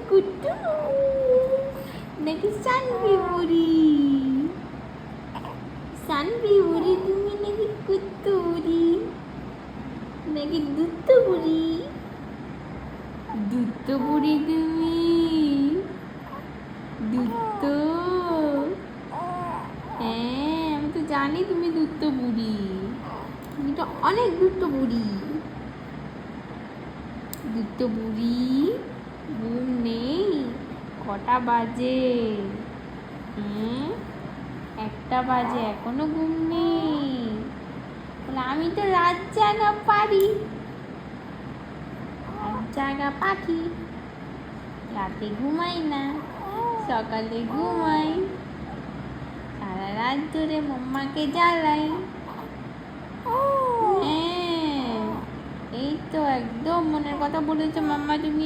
কুট্টু নাকি সানবি বুড়ি? সানবি বুড়ি তুমি নাকি কুত্তু বুড়ি নাকি দুত্ত বুড়ি? দুত্ত বুড়ি তুমি? দুত্ত? হ্যাঁ আমি তো জানি তুমি দুত্ত বুড়ি, তুমি তো অনেক দুত্ত বুড়ি। দুত্ত বুড়ি ঘুম নেই? কটা বাজে? একটা বাজে, এখনো ঘুম নেই? বলে আমি তো রাত জাগা পারি, রাত জাগা পাখি, রাতে ঘুমাই না, সকালে ঘুমাই, সারা রাত ধরে মাম্মাকে জ্বালাই। হ্যাঁ এই তো একদম মনের কথা বলেছো মাম্মা তুমি।